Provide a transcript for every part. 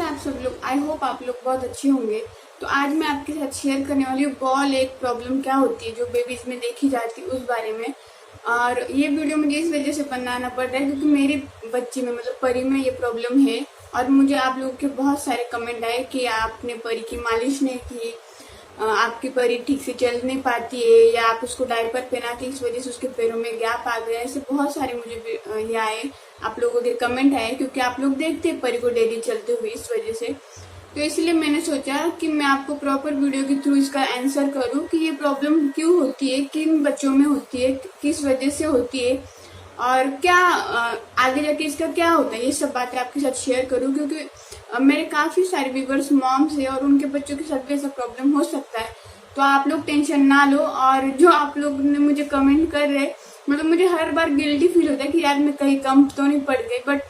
आप सब लोग। आई होप आप लोग बहुत अच्छे होंगे। तो आज मैं आपके साथ शेयर करने वाली हूँ बॉल एक प्रॉब्लम क्या होती है जो बेबीज में देखी जाती है उस बारे में। और ये वीडियो मुझे इस वजह से बनाना पड़ रहा है क्योंकि मेरी बच्ची में मतलब परी में ये प्रॉब्लम है और मुझे आप लोगों के बहुत सारे कमेंट आए कि आपने परी की मालिश नहीं की, आपकी परी ठीक से चल नहीं पाती है या आप उसको डायपर पहना के इस वजह से उसके पैरों में गैप आ गया। ऐसे बहुत सारे मुझे ये आए, आप लोगों के कमेंट आए क्योंकि आप लोग देखते हैं परी को डेली चलते हुए इस वजह से। तो इसलिए मैंने सोचा कि मैं आपको प्रॉपर वीडियो के थ्रू इसका आंसर करूं कि ये प्रॉब्लम क्यों होती है, किन बच्चों में होती है, किस वजह से होती है और क्या आगे जाके इसका क्या होता है। ये सब बातें आपके साथ शेयर करूं क्योंकि मेरे काफी सारे व्यूवर्स मॉम्स है और उनके बच्चों के साथ भी ऐसा प्रॉब्लम हो सकता है। तो आप लोग टेंशन ना लो। और जो आप लोग ने मुझे कमेंट कर रहे, मतलब मुझे हर बार गिल्टी फील होता है कि यार मैं कहीं कम तो नहीं पड़ गई, बट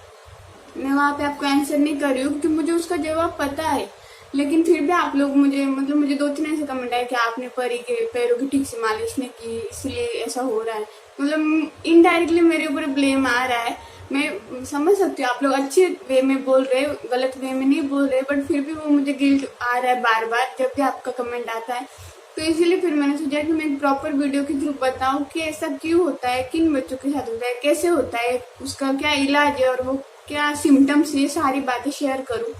मैं वहाँ पे आपको आंसर नहीं कर रही हूँ क्योंकि मुझे उसका जवाब पता है। लेकिन फिर भी आप लोग मुझे मतलब मुझे 2-3 ऐसे कमेंट आए कि आपने परी के पैरों की ठीक से मालिश नहीं की इसलिए ऐसा हो रहा है। मतलब इनडायरेक्टली मेरे ऊपर ब्लेम आ रहा है। मैं समझ सकती हूँ आप लोग अच्छे वे में बोल रहे, गलत वे में नहीं बोल रहे, बट फिर भी वो मुझे गिल्ट आ रहा है बार बार जब भी आपका कमेंट आता है। तो इसीलिए फिर मैंने सोचा कि मैं एक प्रॉपर वीडियो के थ्रू बताऊं कि ऐसा क्यों होता है, किन बच्चों के साथ होता है, कैसे होता है, उसका क्या इलाज है और वो क्या सिम्टम्स है, सारी बातें शेयर करूं।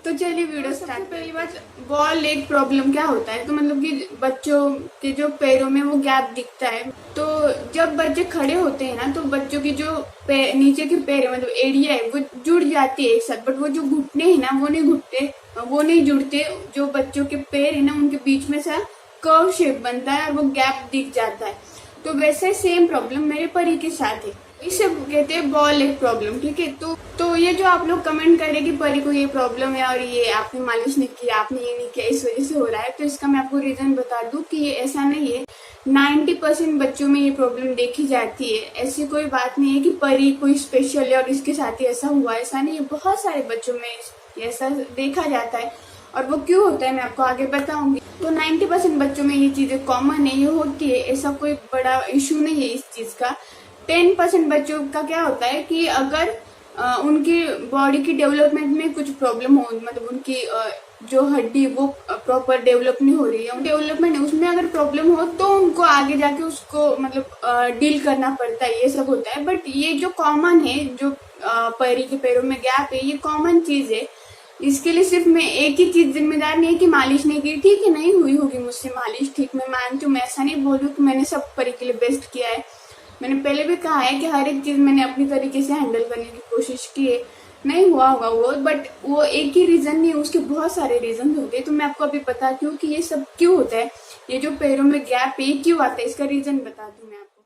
तो चलिए वीडियो स्टार्ट। पहली बात, बॉल लेग प्रॉब्लम क्या होता है। तो मतलब कि बच्चों के जो पैरों में वो गैप दिखता है। तो जब बच्चे खड़े होते हैं ना तो बच्चों की जो नीचे के पैर मतलब एरिया है वो जुड़ जाती है एक साथ, बट वो जो घुटने हैं ना वो नहीं घुटते, वो नहीं जुड़ते। जो बच्चों के पैर है ना उनके बीच में सा कर्व शेप बनता है और वो गैप दिख जाता है। तो वैसे सेम प्रॉब्लम मेरे परी के साथ है। इसे कहते हैं बॉल लेग प्रॉब्लम, ठीक है। तो ये जो आप लोग कमेंट कर रहे कि परी को ये प्रॉब्लम है और ये आपने मालिश नहीं की, आपने ये नहीं किया, इस वजह से हो रहा है, तो इसका मैं आपको रीजन बता दूं कि ये ऐसा नहीं है। 90% बच्चों में ये प्रॉब्लम देखी जाती है। ऐसी कोई बात नहीं है कि परी कोई स्पेशल है और इसके साथ ही ऐसा हुआ, ऐसा नहीं है। बहुत सारे बच्चों में ऐसा देखा जाता है और वो क्यों होता है मैं आपको आगे बताऊंगी। तो 90% बच्चों में ये चीजें कॉमन है, ये होती है, ऐसा कोई बड़ा इशू नहीं है इस चीज का। 10% बच्चों का क्या होता है कि अगर उनकी बॉडी की डेवलपमेंट में कुछ प्रॉब्लम हो, मतलब उनकी जो हड्डी वो प्रॉपर डेवलप नहीं हो रही है, डेवलपमेंट है उसमें अगर प्रॉब्लम हो तो उनको आगे जाके उसको मतलब डील करना पड़ता है, ये सब होता है। बट ये जो कॉमन है, जो परी के पैरों में गैप है, ये कॉमन चीज है। इसके लिए सिर्फ मैं एक ही चीज जिम्मेदार नहीं है कि मालिश नहीं की। ठीक है, नहीं हुई होगी मुझसे मालिश, ठीक, मैं मानती हूँ, मैं ऐसा नहीं बोल रही हूँ कि मैंने सब परी के लिए बेस्ट किया है। मैंने पहले भी कहा है कि हर एक चीज मैंने अपनी तरीके से हैंडल करने की कोशिश की है। नहीं हुआ होगा वो, बट वो एक ही रीजन नहीं है, उसके बहुत सारे रीजन होते हैं। तो मैं आपको अभी बताती हूँ कि ये सब क्यों होता है, ये जो पैरों में गैप है क्यों आता है, इसका रीजन बताती हूँ मैं आपको।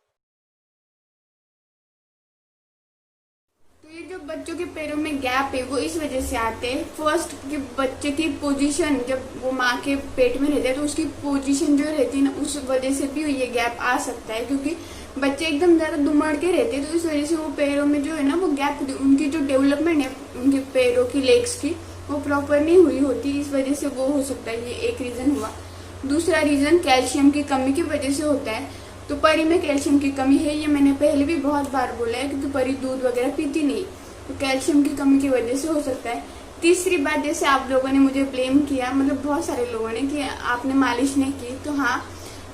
तो ये जो बच्चों के पैरों में गैप है वो इस वजह से आते हैं। फर्स्ट कि बच्चे की पोजीशन, जब वो माँ के पेट में रहते हैं तो उसकी पोजीशन जो रहती है ना उस वजह से भी ये गैप आ सकता है, क्योंकि बच्चे एकदम ज्यादा दुमड़ के रहते हैं। तो इस वजह से वो पैरों में जो है ना वो गैप, उनकी जो डेवलपमेंट है उनके पैरों की लेग्स की वो प्रॉपर नहीं हुई होती, इस वजह से वो हो सकता है। ये एक रीजन हुआ। दूसरा रीजन कैल्शियम की कमी की वजह से होता है। तो परी में कैल्शियम की कमी है, ये मैंने पहले भी बहुत बार बोला है क्योंकि परी दूध वगैरह पीती नहीं, तो कैल्शियम की कमी की वजह से हो सकता है। तीसरी बात, जैसे आप लोगों ने मुझे ब्लेम किया, मतलब बहुत सारे लोगों ने, कि आपने मालिश नहीं की। तो हाँ,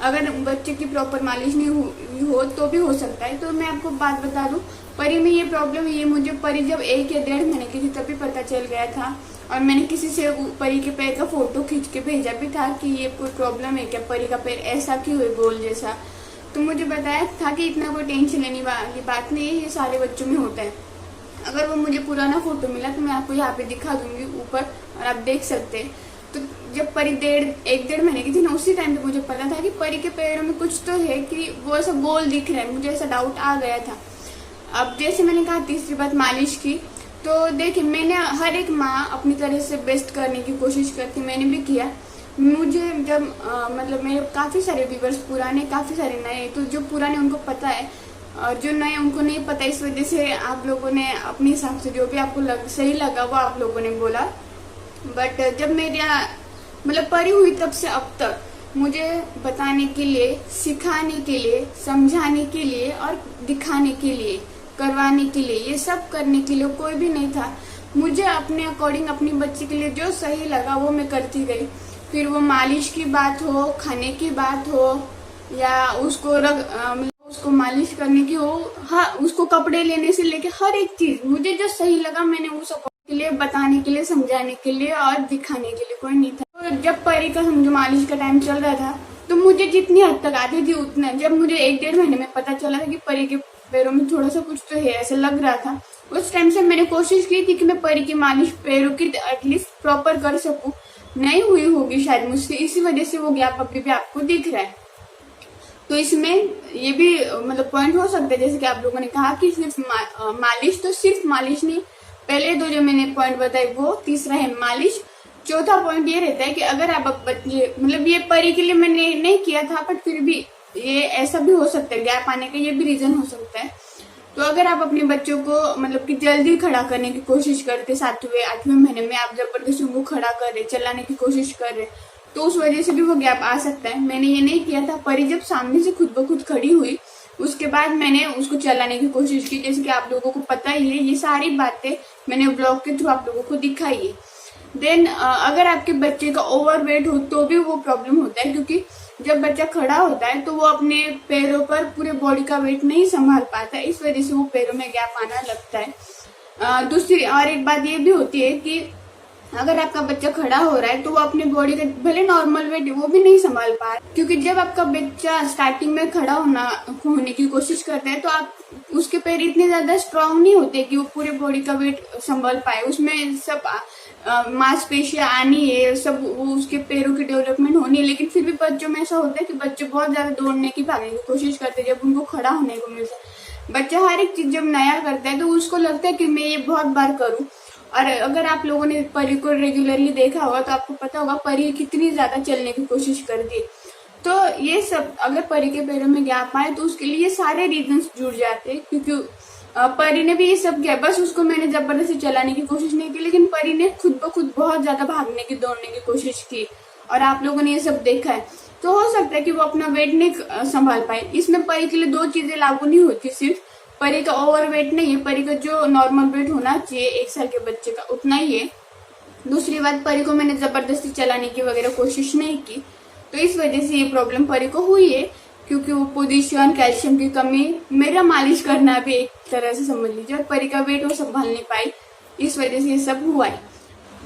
अगर बच्चे की प्रॉपर मालिश नहीं हुई हो तो भी हो सकता है। तो मैं आपको बात बता दूं, परी में ये प्रॉब्लम, ये मुझे परी जब 1 या 1.5 महीने की थी तभी पता चल गया था। और मैंने किसी से परी के पैर का फोटो खींच के भेजा भी था कि ये कोई प्रॉब्लम है क्या, परी का पैर ऐसा क्यों है गोल जैसा। तो मुझे बताया था कि इतना कोई टेंशन लेने वाली बात नहीं है, ये सारे बच्चों में होता है। अगर वो मुझे पुराना फोटो मिला तो मैं आपको यहाँ पे दिखा दूंगी ऊपर और आप देख सकते हैं। तो जब परी 1-1.5 महीने की थी ना, उसी टाइम पे मुझे पता था कि परी के पैरों में कुछ तो है, कि वो ऐसा गोल दिख रहा है, मुझे ऐसा डाउट आ गया था। अब जैसे मैंने कहा तीसरी बात मालिश की, तो देखिए मैंने हर एक माँ अपनी तरह से बेस्ट करने की कोशिश करती, मैंने भी किया। मुझे जब मतलब मेरे काफ़ी सारे व्यूवर्स पुराने, काफ़ी सारे नए, तो जो पुराने उनको पता है और जो नए उनको नहीं पता, इस वजह से आप लोगों ने अपने हिसाब से जो भी आपको सही लगा वो आप लोगों ने बोला। बट जब मेरा मतलब परी हुई तब से अब तक मुझे बताने के लिए, सिखाने के लिए, समझाने के लिए और दिखाने के लिए, करवाने के लिए, ये सब करने के लिए कोई भी नहीं था। मुझे अपने अकॉर्डिंग अपनी बच्ची के लिए जो सही लगा वो मैं करती गई। फिर वो मालिश की बात हो, खाने की बात हो, या उसको मालिश करने की हो, हाँ उसको कपड़े लेने से लेके हर एक चीज मुझे जो सही लगा मैंने उस के लिए बताने के लिए, समझाने के लिए और दिखाने के लिए कोई नहीं था। तो जब परी का समझो मालिश का टाइम चल रहा था तो मुझे जितनी हद तक आती थी उतना, जब मुझे 1-1.5 महीने में पता चला था कि परी के पैरों में थोड़ा सा कुछ तो है ऐसा लग रहा था, उस टाइम से मैंने कोशिश की थी कि मैं परी की मालिश पैरों की एटलीस्ट प्रॉपर कर सकूं। नहीं हुई होगी शायद मुझसे, इसी वजह से वो गैप अभी भी आपको दिख रहा है। तो इसमें ये भी मतलब पॉइंट हो सकता है, जैसे कि आप लोगों ने कहा कि सिर्फ मालिश, तो सिर्फ मालिश नहीं, पहले दो जो मैंने पॉइंट बताए वो, तीसरा है मालिश, चौथा पॉइंट ये रहता है कि अगर आप बच्चे मतलब ये परी के लिए मैंने नहीं किया था बट फिर भी ये ऐसा भी हो सकता है, गैप आने का ये भी रीजन हो सकता है। तो अगर आप अपने बच्चों को मतलब कि जल्दी खड़ा करने की कोशिश करते, 7वें-8वें महीने में आप जबरदस्ती उनको खड़ा कर रहे, चलाने की कोशिश कर रहे, तो उस वजह से भी वो गैप आ सकता है। मैंने ये नहीं किया था, परी जब सामने से खुद ब खुद खड़ी हुई उसके बाद मैंने उसको चलाने की कोशिश की, जैसे कि आप लोगों को पता ही है, ये सारी बातें मैंने ब्लॉग के थ्रू आप लोगों को दिखाई है। देन अगर आपके बच्चे का ओवरवेट हो तो भी वो प्रॉब्लम होता है, क्योंकि जब बच्चा खड़ा होता है तो वो अपने पैरों पर पूरे बॉडी का वेट नहीं संभाल पाता है, इस वजह से वो पैरों में गैप आना लगता है। दूसरी और एक बात ये भी होती है कि अगर आपका बच्चा खड़ा हो रहा है तो वो अपने बॉडी का भले नॉर्मल वेट वो भी नहीं संभाल पा रहा, क्योंकि जब आपका बच्चा स्टार्टिंग में खड़ा होने की कोशिश करता है तो आप उसके पैर इतने ज्यादा स्ट्रांग नहीं होते कि वो पूरे बॉडी का वेट संभाल पाए, उसमें सब मांसपेशियां आनी है, सब वो उसके पैरों की डेवलपमेंट होनी है। लेकिन फिर भी बच्चों में ऐसा होता है कि बच्चे बहुत ज्यादा दौड़ने की, भागने की कोशिश करते हैं जब उनको खड़ा होने को मिलता है। बच्चा हर एक चीज जब नया करता है तो उसको लगता है कि मैं ये बहुत बार करूं। और अगर आप लोगों ने परी को रेगुलरली देखा होगा तो आपको पता होगा परी कितनी ज्यादा चलने की कोशिश करती है। तो ये सब अगर परी के पैरों में गैप आए तो उसके लिए ये सारे रीजंस जुड़ जाते हैं, क्योंकि परी ने भी ये सब किया, बस उसको मैंने जबरदस्ती चलाने की कोशिश नहीं की, लेकिन परी ने खुद ब खुद बहुत ज्यादा भागने की, दौड़ने की कोशिश की और आप लोगों ने ये सब देखा है। तो हो सकता है कि वो अपना वेट नहीं संभाल पाए। इसमें परी के लिए दो चीजें लागू नहीं होती, सिर्फ परी का ओवर वेट नहीं है, परी का जो नॉर्मल वेट होना चाहिए 1 साल के बच्चे का उतना ही है। दूसरी बात, परी को मैंने जबरदस्ती चलाने की वगैरह कोशिश नहीं की, तो इस वजह से ये प्रॉब्लम परी को हुई है, क्योंकि वो पोजीशन, कैल्शियम की कमी, मेरा मालिश करना भी एक तरह से समझ लीजिए, और परी का वेट वो संभाल नहीं पाई, इस वजह से ये सब हुआ है।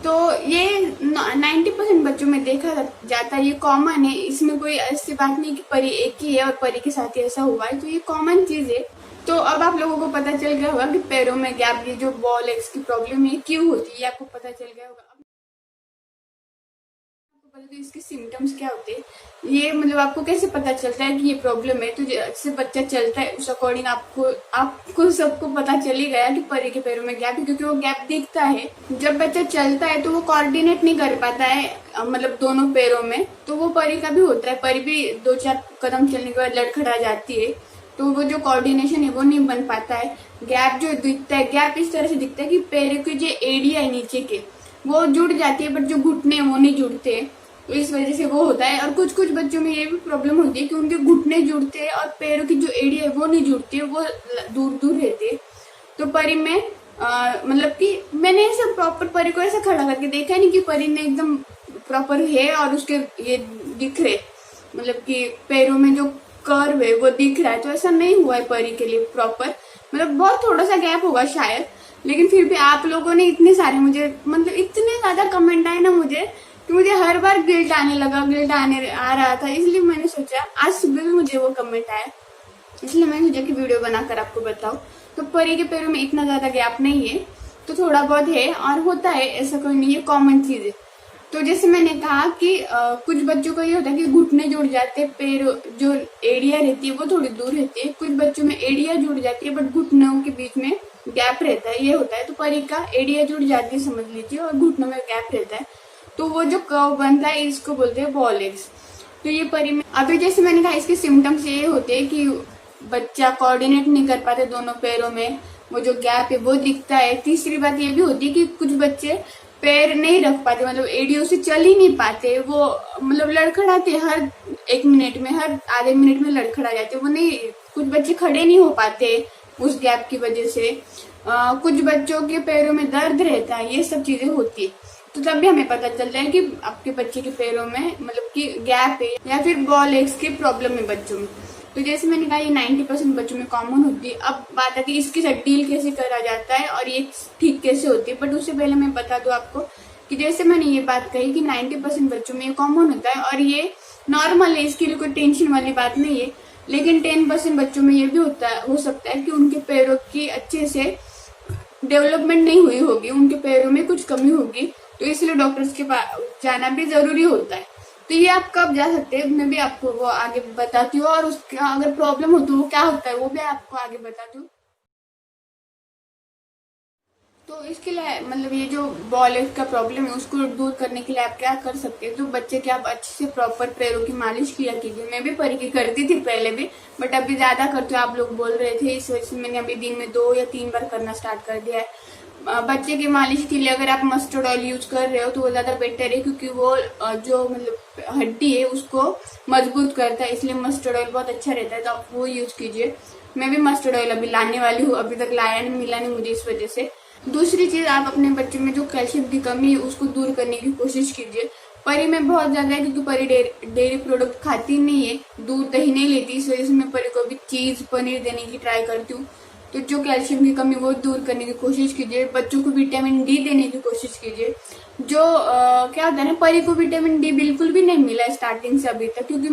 तो ये 90% बच्चों में देखा जाता है, ये कॉमन है, इसमें कोई ऐसी बात नहीं कि परी एक ही है और परी के साथ ही ऐसा हुआ है, तो ये कॉमन चीज है। तो अब आप लोगों को पता चल गया होगा कि पैरों में गैप, ये जो बॉल एक्स की प्रॉब्लम है क्यों होती है, आपको पता चल गया होगा। तो इसके सिम्टम्स क्या होते हैं, ये मतलब आपको कैसे पता चलता है कि ये प्रॉब्लम है। तो जैसे बच्चा चलता है उस अकॉर्डिंग आपको सबको पता चल ही गया कि परी के पैरों में गैप है, क्योंकि वो गैप दिखता है। जब बच्चा चलता है तो वो कोऑर्डिनेट नहीं कर पाता है मतलब दोनों पैरों में, तो वो परी का भी होता है, परी भी 2-4 कदम चलने के बाद लड़खड़ा जाती है, तो वो जो कोऑर्डिनेशन है वो नहीं बन पाता है। गैप जो दिखता है, गैप इस तरह से दिखता है कि पैरों के जो एरिया है नीचे के वो जुड़ जाती है, बट जो घुटने हैं वो नहीं जुड़ते, तो इस वजह से वो होता है। और कुछ कुछ बच्चों में ये भी प्रॉब्लम होती है कि उनके घुटने जुड़ते हैं और पैरों की जो एरिया है वो नहीं जुड़ती है, वो दूर दूर रहते हैं। तो परी में मतलब कि मैंने ऐसा प्रॉपर परी को ऐसा खड़ा करके देखा नहीं कि परी ने एकदम प्रॉपर है और उसके ये दिख रहे, मतलब कि पैरों में जो कर्व है वो दिख रहा है, तो ऐसा नहीं हुआ है परी के लिए प्रॉपर, मतलब बहुत थोड़ा सा गैप होगा शायद। लेकिन फिर भी आप लोगों ने इतने सारे मुझे मतलब इतने ज्यादा कमेंट आए ना मुझे, कि मुझे हर बार गिल्ट आने लगा, गिल्ट आ रहा था, इसलिए मैंने सोचा आज सुबह भी मुझे वो कमेंट आया, इसलिए मैंने सोचा कि वीडियो बनाकर आपको बताऊं। तो परी के पैरों में इतना ज्यादा गैप नहीं है, तो थोड़ा बहुत है और होता है, ऐसा कोई नहीं है, कॉमन चीज है। तो जैसे मैंने कहा कि कुछ बच्चों को ये होता है कि घुटने जुड़ जाते हैं, पैर जो एरिया रहती है वो थोड़ी दूर रहती है, कुछ बच्चों में एरिया जुड़ जाती है बट घुटनों के बीच में गैप रहता है, ये होता है। तो परी का एरिया जुड़ जाती है समझ लीजिए, और घुटनों में गैप रहता है, तो वो जो कर्व बनता है इसको बोलते हैं बॉल एग्स। तो ये परी में अभी जैसे मैंने कहा इसके सिम्टम्स ये होते हैं कि बच्चा कोऑर्डिनेट नहीं कर पाते दोनों पैरों में, वो जो गैप है वो दिखता है। तीसरी बात ये भी होती है कि कुछ बच्चे पैर नहीं रख पाते, मतलब एडियो से चल ही नहीं पाते, वो मतलब लड़खड़ाते हर 1 मिनट में, हर आधे मिनट में लड़खड़ा जाते, वो नहीं, कुछ बच्चे खड़े नहीं हो पाते उस गैप की वजह से। कुछ बच्चों के पैरों में दर्द रहता है, ये सब चीजें होती है। तो तब भी हमें पता चलता है कि आपके बच्चे के पैरों में मतलब कि गैप है या फिर बॉल एग्स की प्रॉब्लम है बच्चों में। तो जैसे मैंने कहा ये 90% बच्चों में कॉमन होती है। अब बात आती है इसके साथ डील कैसे करा जाता है और ये ठीक कैसे होती है। बट उससे पहले मैं बता दूं आपको कि जैसे मैंने ये बात कही कि 90% बच्चों में ये कॉमन होता है और ये नॉर्मल है, इसके लिए कोई टेंशन वाली बात नहीं है। लेकिन 10% बच्चों में ये भी हो सकता है कि उनके पैरों की अच्छे से डेवलपमेंट नहीं हुई होगी, उनके पैरों में कुछ कमी होगी, तो इसलिए डॉक्टर्स के पास जाना भी जरूरी होता है। तो ये आप कब जा सकते हैं मैं भी आपको वो आगे बताती हूँ, और उसका अगर प्रॉब्लम हो तो वो क्या होता है वो भी आपको आगे बताती हूँ। तो इसके लिए मतलब ये जो बॉल एग का प्रॉब्लम है उसको दूर करने के लिए आप क्या कर सकते हैं। तो बच्चे के आप अच्छे से प्रॉपर पैरों की मालिश किया कीजिए। मैं भी परी की करती थी पहले भी, बट अभी ज्यादा करती हूँ, आप लोग बोल रहे थे, इस वजह से मैंने अभी दिन में 2 या 3 बार करना स्टार्ट कर दिया है। बच्चे की मालिश के लिए अगर आप मस्टर्ड ऑयल यूज कर रहे हो तो वो ज्यादा बेटर है, क्योंकि वो जो मतलब हड्डी है उसको मजबूत करता है, इसलिए मस्टर्ड ऑयल बहुत अच्छा रहता है, तो आप वो यूज कीजिए। मैं भी मस्टर्ड ऑयल अभी लाने वाली हूँ, अभी तक लाया नहीं, मिला नहीं मुझे, इस वजह से। दूसरी चीज, आप अपने बच्चे में जो कैल्शियम की कमी है उसको दूर करने की कोशिश कीजिए। परी में बहुत ज्यादा है क्योंकि परी डेयरी प्रोडक्ट खाती नहीं है, दूध दही नहीं लेती, इस वजह से मैं परी को भी चीज पनीर देने की ट्राई करती हूँ। तो जो कैल्शियम की कमी वो दूर करने की कोशिश कीजिए। बच्चों को विटामिन डी देने की कोशिश कीजिए। जो क्या होता है ना, परी को विटामिन डी बिल्कुल भी नहीं मिला स्टार्टिंग से अभी तक, क्योंकि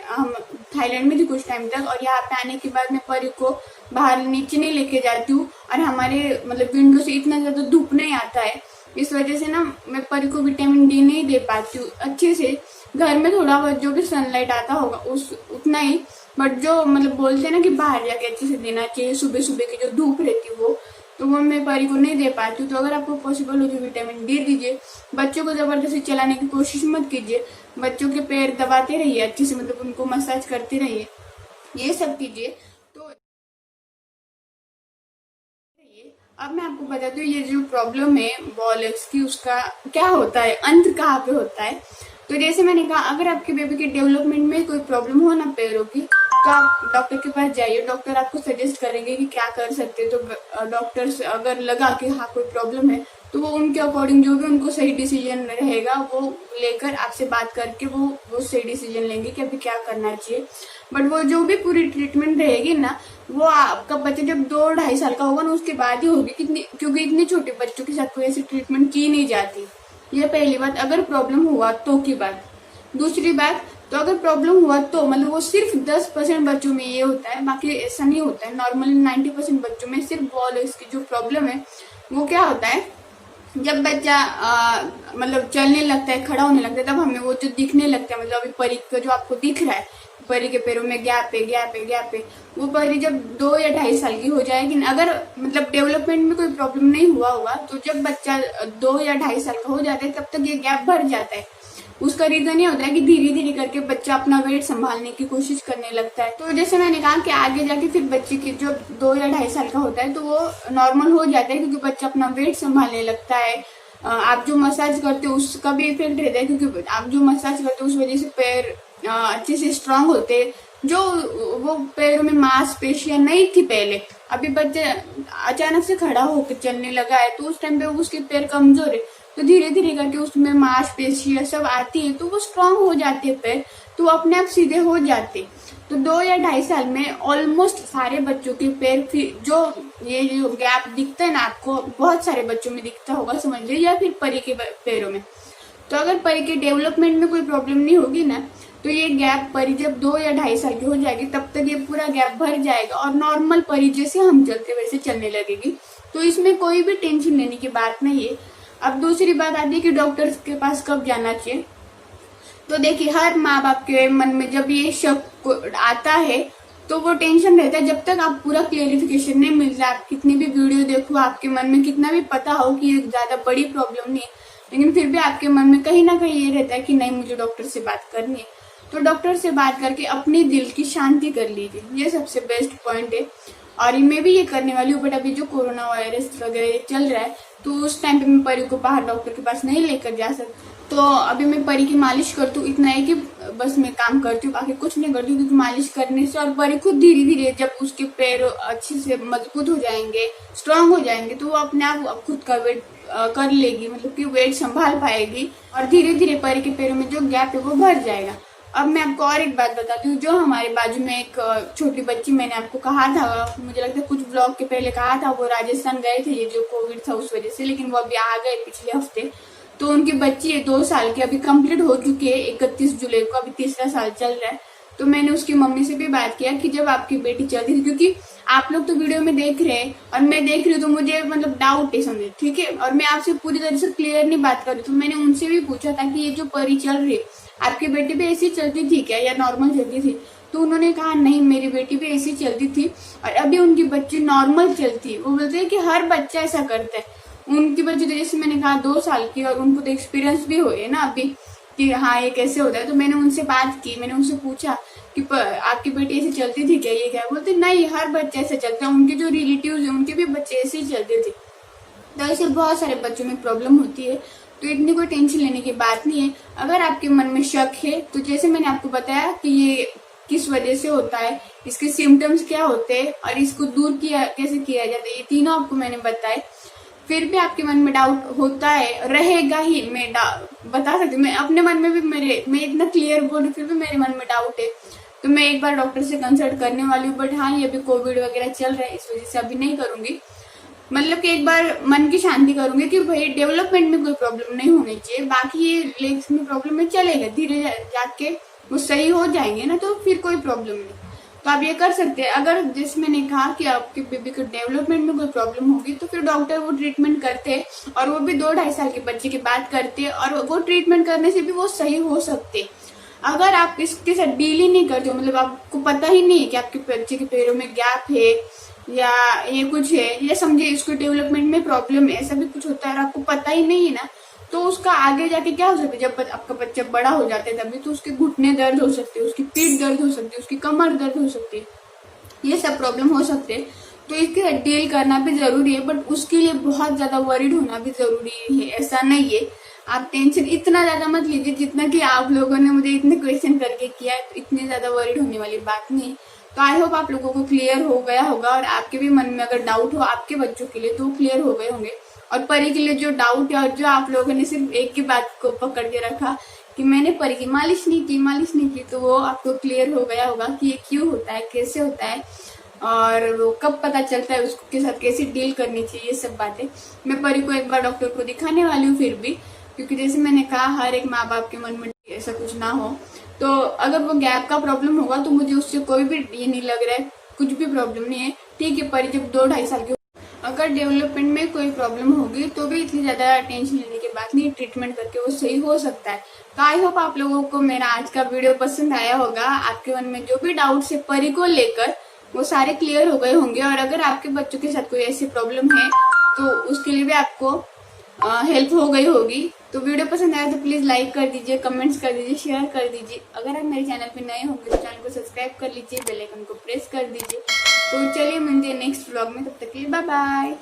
हम थाईलैंड में थी कुछ टाइम तक, और यहाँ पे आने के बाद मैं परी को बाहर नीचे नहीं लेके जाती हूँ, और हमारे मतलब विंडो से इतना ज्यादा धूप नहीं आता है, इस वजह से ना मैं परी को विटामिन डी नहीं दे पाती हूँ अच्छे से। घर में थोड़ा बहुत जो भी सनलाइट आता होगा उस उतना ही, बट जो मतलब बोलते हैं ना कि बाहर जाके अच्छे से देना चाहिए, सुबह सुबह की जो धूप रहती है वो मैं परी को नहीं दे पाती हूँ। तो अगर आपको पॉसिबल हो तो विटामिन डी दीजिए। बच्चों को जबरदस्ती चलाने की कोशिश मत कीजिए, बच्चों के पैर दबाते रहिए अच्छे से, मतलब उनको मसाज करते रहिए, ये सब कीजिए। तो अब मैं आपको बता दूं ये जो प्रॉब्लम है बॉल एग्स की, उसका क्या होता है, अंत कहाँ पे होता है। तो जैसे मैंने कहा, अगर आपके बेबी के डेवलपमेंट में कोई प्रॉब्लम हो ना पैरों की, तो आप डॉक्टर के पास जाइए। डॉक्टर आपको सजेस्ट करेंगे कि क्या कर सकते हैं। तो डॉक्टर से अगर लगा कि हाँ कोई प्रॉब्लम है, तो वो उनके अकॉर्डिंग जो भी उनको सही डिसीजन रहेगा वो लेकर आपसे बात करके वो सही डिसीजन लेंगे कि अभी क्या करना चाहिए। बट वो जो भी पूरी ट्रीटमेंट रहेगी ना, वो आपका बच्चा जब 2-2.5 साल का होगा ना उसके बाद ही होगी, क्योंकि इतने छोटे बच्चों के साथ कोई ऐसी ट्रीटमेंट की नहीं जाती। ये पहली बात, अगर प्रॉब्लम हुआ तो की बात। दूसरी बात, तो अगर प्रॉब्लम हुआ तो मतलब वो सिर्फ 10% बच्चों में ये होता है, बाकी ऐसा नहीं होता है। नॉर्मली 90% बच्चों में सिर्फ बॉल एग्स की जो प्रॉब्लम है वो क्या होता है, जब बच्चा मतलब चलने लगता है, खड़ा होने लगता है, तब हमें वो जो दिखने लगता है, मतलब अभी परी का जो आपको दिख रहा है, परी के पैरों में गैप है गैप है गैप है, वो परी जब 2 या 2.5 साल की हो जाएगी, अगर मतलब डेवलपमेंट में कोई प्रॉब्लम नहीं हुआ होगा, तो जब बच्चा 2 या 2.5 साल का हो जाता है तब तक ये गैप भर जाता है। उसका रीजन ये होता है कि धीरे धीरे करके बच्चा अपना वेट संभालने की कोशिश करने लगता है। तो जैसे मैंने कहा कि आगे जाके फिर बच्चे की जो 2 या 2.5 साल का होता है तो वो नॉर्मल हो जाता है, क्योंकि बच्चा अपना वेट संभालने लगता है। आप जो मसाज करते हो उसका भी इफेक्ट रहता है, क्योंकि आप जो मसाज करते हो उस वजह से पैर अच्छे से स्ट्रांग होते हैं। जो वो पैरों में मांसपेशियां नहीं थी पहले, अभी बच्चा अचानक से खड़ा होकर चलने लगा है, तो उस टाइम पे उसके पैर कमजोर है, तो धीरे धीरे करके उसमें मांसपेशियां सब आती है, तो वो स्ट्रांग हो जाते हैं पैर, तो वो अपने आप सीधे हो जाते। तो 2 या 2.5 साल में ऑलमोस्ट सारे बच्चों के पैर, फिर जो ये जो गैप दिखता है ना आपको, बहुत सारे बच्चों में दिखता होगा समझ लीजिए, या फिर परी के पैरों में। तो अगर परी के डेवलपमेंट में कोई प्रॉब्लम नहीं होगी ना, तो ये गैप परी जब 2 या 2.5 साल की हो जाएगी तब तक ये पूरा गैप भर जाएगा और नॉर्मल परी जैसे हम चलते वैसे चलने लगेगी। तो इसमें कोई भी टेंशन लेने की बात नहीं है। अब दूसरी बात आती है कि डॉक्टर के पास कब जाना चाहिए। तो देखिए, हर माँ बाप के मन में जब ये शक आता है तो वो टेंशन रहता है, जब तक आप पूरा क्लेरिफिकेशन नहीं मिल रहा, आप कितनी भी वीडियो देखो, आपके मन में कितना भी पता हो कि ये ज्यादा बड़ी प्रॉब्लम नहीं है, लेकिन फिर भी आपके मन में कहीं ना कहीं ये रहता है कि नहीं, मुझे डॉक्टर से बात करनी है। तो डॉक्टर से बात करके अपने दिल की शांति कर लीजिए, ये सबसे बेस्ट पॉइंट है। और मैं भी ये करने वाली हूँ, बट अभी जो कोरोना वायरस वगैरह चल रहा है तो उस टाइम पे मैं परी को बाहर डॉक्टर के पास नहीं लेकर जा तो अभी मैं परी की मालिश करती हूँ, इतना है कि बस मैं काम करती हूँ, बाकी कुछ नहीं करती हूँ, क्योंकि मालिश करने से और परी खुद धीरे धीरे जब उसके पैर अच्छे से मजबूत हो जाएंगे, स्ट्रांग हो जाएंगे, तो वो अपने आप खुद का वेट कर लेगी, मतलब कि वेट संभाल पाएगी और धीरे धीरे परी के पैरों में जो गैप है वो भर जाएगा। अब मैं आपको और एक बात बताती हूँ, जो हमारे बाजू में एक छोटी बच्ची, मैंने आपको कहा था, मुझे लगता है कुछ ब्लॉग के पहले कहा था, वो राजस्थान गए थे, ये जो कोविड था उस वजह से, लेकिन वो अभी आ गए पिछले हफ्ते। तो उनकी बच्ची है 2 साल की, अभी कंप्लीट हो चुकी है 31 जुलाई को, अभी तीसरा साल चल रहा है। तो मैंने उसकी मम्मी से भी बात किया कि जब आपकी बेटी चलती थी, क्योंकि आप लोग तो वीडियो में देख रहे हैं और मैं देख रही हूँ, तो मुझे मतलब डाउट है, समझे, ठीक है, और मैं आपसे पूरी तरह से क्लियर नहीं बात कर रही। तो मैंने उनसे भी पूछा था कि ये जो परी चल रही है, आपकी बेटी भी ऐसी चलती थी क्या या नॉर्मल चलती थी? तो उन्होंने कहा नहीं, मेरी बेटी भी ऐसी चलती थी और अभी उनकी बच्ची नॉर्मल चलती है। वो बोलते हैं कि हर बच्चा ऐसा करता है। उनकी बच्ची तो जैसे मैंने कहा 2 साल की, और उनको तो एक्सपीरियंस भी हुए ना अभी कि हाँ ये कैसे होता है। तो मैंने उनसे बात की, मैंने उनसे पूछा कि आपकी बेटी ऐसे चलती थी क्या, ये क्या? बोलते नहीं, हर बच्चा ऐसे चलता है, उनके जो रिलेटिव्स है उनके भी बच्चे ऐसे ही चलते थे। तो ऐसे बहुत सारे बच्चों में प्रॉब्लम होती है, तो इतनी कोई टेंशन लेने की बात नहीं है। अगर आपके मन में शक है, तो जैसे मैंने आपको बताया कि ये किस वजह से होता है, इसके सिम्टम्स क्या होते हैं और इसको दूर किया कैसे किया जाता है, ये तीनों आपको मैंने बताए। फिर भी आपके मन में डाउट होता है, रहेगा ही, मैं बता सकती हूँ, मैं अपने मन में भी मैं इतना क्लियर बोल रही, फिर भी मेरे मन में डाउट है, तो मैं एक बार डॉक्टर से कंसल्ट करने वाली हूँ। बट हाँ, ये अभी कोविड वगैरह चल रहा है, इस वजह से अभी नहीं करूंगी, मतलब कि एक बार मन की शांति करूंगी कि भाई डेवलपमेंट में कोई प्रॉब्लम नहीं होनी चाहिए, बाकी ये लेग्स में प्रॉब्लम में चलेगा, धीरे जाके वो सही हो जाएंगे ना, तो फिर कोई प्रॉब्लम नहीं। तो आप ये कर सकते हैं। अगर जैसे मैंने कहा कि आपके बेबी को डेवलपमेंट में कोई प्रॉब्लम होगी, तो फिर डॉक्टर वो ट्रीटमेंट करते हैं, और वो भी 2-2.5 साल के बच्चे की बात करते हैं, और वो ट्रीटमेंट करने से भी वो सही हो सकते। अगर आप इसके साथ डील ही नहीं करते हो, मतलब आपको पता ही नहीं है कि आपके बच्चे के पैरों में गैप है या ये कुछ है, या समझे इसको डेवलपमेंट में प्रॉब्लम है, ऐसा भी कुछ होता है और आपको पता ही नहीं है ना, तो उसका आगे जाके क्या हो सकता है, जब आपका बच्चा बड़ा हो जाता है तभी, तो उसके घुटने दर्द हो सकते हैं, उसकी पीठ दर्द हो सकती है, उसकी कमर दर्द हो सकती है, ये सब प्रॉब्लम हो सकते हैं। तो इसके साथ डील करना भी जरूरी है, बट उसके लिए बहुत ज्यादा वरीड होना भी जरूरी है, ऐसा नहीं है। आप टेंशन इतना ज्यादा मत लीजिए जितना कि आप लोगों ने मुझे इतने क्वेश्चन करके किया है, तो इतनी ज्यादा वरीड होने वाली बात नहीं। तो आई होप आप लोगों को क्लियर हो गया होगा, और आपके भी मन में अगर डाउट हो आपके बच्चों के लिए, तो क्लियर हो गए होंगे। और परी के लिए जो डाउट है, और जो आप लोगों ने सिर्फ एक की बात को पकड़ के रखा कि मैंने परी की मालिश नहीं की, तो वो आपको क्लियर हो गया होगा कि ये क्यों होता है, कैसे होता है, और वो कब पता चलता है, उसके साथ कैसे डील करनी चाहिए, ये सब बातें मैं परी को एक बार डॉक्टर को दिखाने वाली हूँ फिर भी, क्योंकि जैसे मैंने कहा हर एक माँ बाप के मन में ऐसा कुछ ना हो। तो अगर वो गैप का प्रॉब्लम होगा, तो मुझे उससे कोई भी ये नहीं लग रहा है, कुछ भी प्रॉब्लम नहीं है, ठीक है। परी जब 2-2.5 साल की, अगर डेवलपमेंट में कोई प्रॉब्लम होगी तो भी इतनी ज्यादा टेंशन लेने की बात नहीं, ट्रीटमेंट करके वो सही हो सकता है। तो आई होप आप लोगों को मेरा आज का वीडियो पसंद आया होगा, आपके मन में जो भी डाउट्स है परी को लेकर वो सारे क्लियर हो गए होंगे, और अगर आपके बच्चों के साथ कोई ऐसी प्रॉब्लम है तो उसके लिए भी आपको हेल्प हो गई होगी। तो वीडियो पसंद आया तो प्लीज लाइक कर दीजिए, कमेंट्स कर दीजिए, शेयर कर दीजिए। अगर आप मेरे चैनल पे नए होंगे तो चैनल को सब्सक्राइब कर लीजिए, बेल आइकन को प्रेस कर दीजिए। तो चलिए मिलते हैं नेक्स्ट व्लॉग में, तब तक के लिए बाय बाय।